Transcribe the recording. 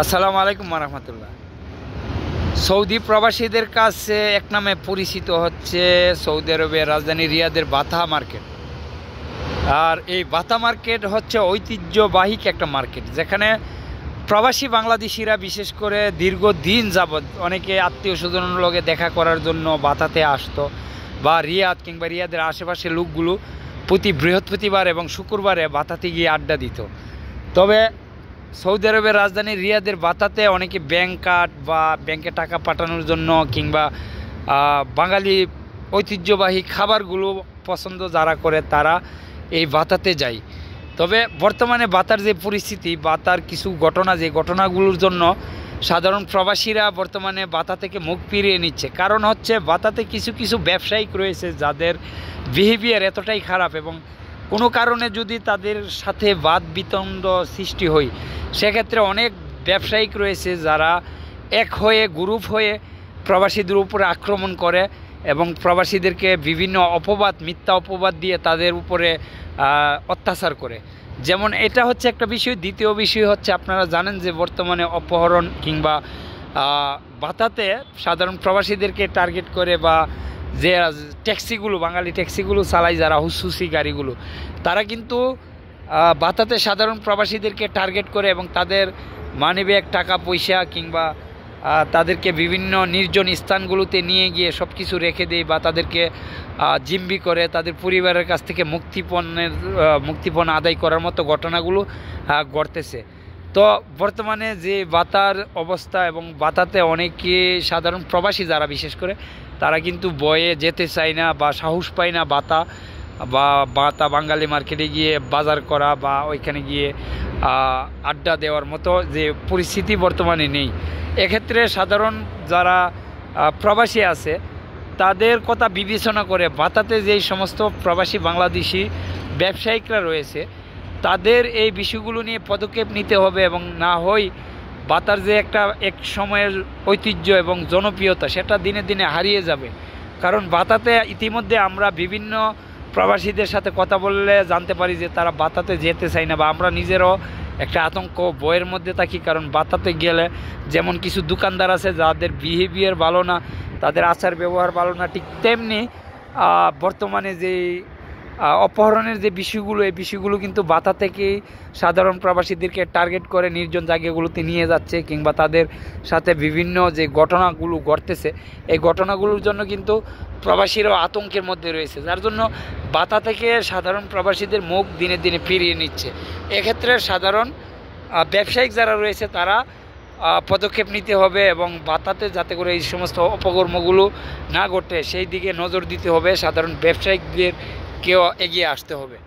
আসসালামু আলাইকুম রহমতুল্লাহ। সৌদি প্রবাসীদের কাছে এক নামে পরিচিত হচ্ছে সৌদি আরবের রাজধানী রিয়াদের বাথা মার্কেট। আর এই বাথা মার্কেট হচ্ছে ঐতিহ্যবাহী একটা মার্কেট, যেখানে প্রবাসী বাংলাদেশিরা বিশেষ করে দীর্ঘদিন যাবৎ অনেকে আত্মীয় স্বজনের লগে দেখা করার জন্য বাথাতে আসতো, বা রিয়াদ কিংবা রিয়াদের আশেপাশে লোকগুলো প্রতি বৃহস্পতিবার এবং শুক্রবারে বাথাতে গিয়ে আড্ডা দিত। তবে সৌদি আরবের রাজধানী রিয়াদের বাতাতে অনেকে ব্যাংক কার্ড বা ব্যাংকে টাকা পাঠানোর জন্য কিংবা বাঙালি ঐতিহ্যবাহী খাবারগুলো পছন্দ যারা করে তারা এই বাতাতে যায়। তবে বর্তমানে বাতার যে পরিস্থিতি, বাতার কিছু ঘটনা, যে ঘটনাগুলোর জন্য সাধারণ প্রবাসীরা বর্তমানে বাতা থেকে মুখ ফিরিয়ে নিচ্ছে। কারণ হচ্ছে বাতাতে কিছু কিছু ব্যবসায়িক রয়েছে যাদের বিহেভিয়ার এতটাই খারাপ, এবং কোনো কারণে যদি তাদের সাথে বাদ বিতণ্ড সৃষ্টি হয়, সেক্ষেত্রে অনেক ব্যবসায়িক রয়েছে যারা এক হয়ে গ্রুপ হয়ে প্রবাসীদের উপরে আক্রমণ করে এবং প্রবাসীদেরকে বিভিন্ন অপবাদ, মিথ্যা অপবাদ দিয়ে তাদের উপরে অত্যাচার করে। যেমন এটা হচ্ছে একটা বিষয়। দ্বিতীয় বিষয় হচ্ছে, আপনারা জানেন যে বর্তমানে অপহরণ কিংবা বাতাতে সাধারণ প্রবাসীদেরকে টার্গেট করে, বা যে ট্যাক্সিগুলো, বাঙালি ট্যাক্সিগুলো চালায় যারা হুসহুসি গাড়িগুলো, তারা কিন্তু বাতাতে সাধারণ প্রবাসীদেরকে টার্গেট করে এবং তাদের মানিব্যাগ, টাকা পয়সা কিংবা তাদেরকে বিভিন্ন নির্জন স্থানগুলোতে নিয়ে গিয়ে সব কিছু রেখে দেয়, বা তাদেরকে জিম্বি করে তাদের পরিবারের কাছ থেকে মুক্তিপণ আদায় করার মতো ঘটনাগুলো ঘটতেছে। তো বর্তমানে যে বাতার অবস্থা, এবং বাতাতে অনেকে সাধারণ প্রবাসী যারা বিশেষ করে তারা কিন্তু বয়ে যেতে চায় না বা সাহস পায় না বাতা বাঙালি মার্কেটে গিয়ে বাজার করা বা ওইখানে গিয়ে আড্ডা দেওয়ার মতো যে পরিস্থিতি বর্তমানে নেই। এক্ষেত্রে সাধারণ যারা প্রবাসী আছে তাদের কথা বিবেচনা করে বাতাতে যেই সমস্ত প্রবাসী বাংলাদেশি ব্যবসায়িকরা রয়েছে তাদের এই বিষয়গুলো নিয়ে পদক্ষেপ নিতে হবে, এবং না হয় বাতার যে এক সময়ের ঐতিহ্য এবং জনপ্রিয়তা সেটা দিনে দিনে হারিয়ে যাবে। কারণ বাতাতে ইতিমধ্যে আমরা বিভিন্ন প্রবাসীদের সাথে কথা বললে জানতে পারি যে তারা বাতাতে যেতে চায় না, বা আমরা নিজেরও একটা আতঙ্ক বইয়ের মধ্যে থাকি। কারণ বাতাতে গেলে যেমন কিছু দোকানদার আছে যাদের বিহেভিয়ার ভালো না, তাদের আচার ব্যবহার ভালো না, ঠিক তেমনি বর্তমানে যে অপহরণের যে বিষয়গুলো, এই বিষয়গুলো কিন্তু বাতা থেকেই সাধারণ প্রবাসীদেরকে টার্গেট করে নির্জন জায়গাগুলোতে নিয়ে যাচ্ছে, কিংবা তাদের সাথে বিভিন্ন যে ঘটনাগুলো ঘটতেছে এই ঘটনাগুলোর জন্য কিন্তু প্রবাসীরাও আতঙ্কের মধ্যে রয়েছে, যার জন্য বাতা থেকে সাধারণ প্রবাসীদের মুখ দিনে দিনে ফিরিয়ে নিচ্ছে। এক্ষেত্রে সাধারণ ব্যবসায়িক যারা রয়েছে তারা পদক্ষেপ নিতে হবে, এবং বাতাতে যাতে করে এই সমস্ত অপকর্মগুলো না ঘটে সেই দিকে নজর দিতে হবে। সাধারণ ব্যবসায়িকদের কেউ এগিয়ে আসতে হবে।